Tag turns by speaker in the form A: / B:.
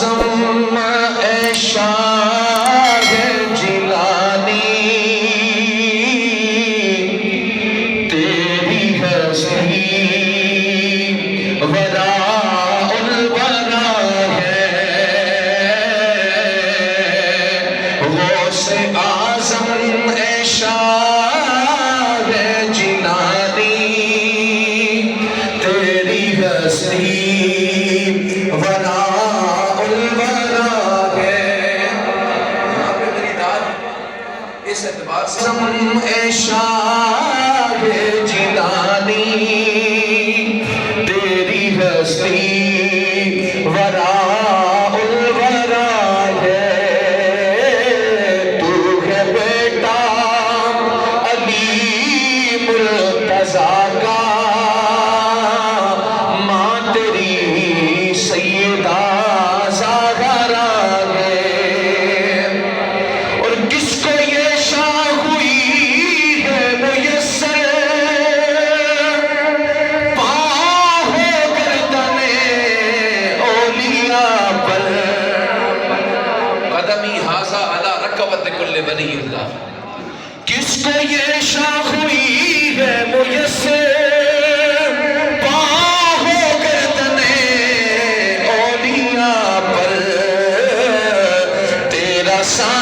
A: آزم اے شاہ جیلانی تیری ہستی وراء الورا ہے غوث آزم اے شاہ جیلانی تیری ہستی وراء الورا ہے۔ یہاں پہ میری داد اس اعتبار سے اے شاہ جیلانی تیری ہستی وراء الورا ہے۔ تو ہے بیٹا علی مرتضیٰ کا، ماں تیری سیدہ زہرا ہے۔ اور کس کو یہ شاہ ہوئی ہے میسر، پا ہو گردن اولیاء پر، قدمی ھذا علی رکبت کل ولی اللہ۔ کس کو یہ شاہ ہوئی ہے میسر، پا ہو گردن اولیاء پر، تیرا سا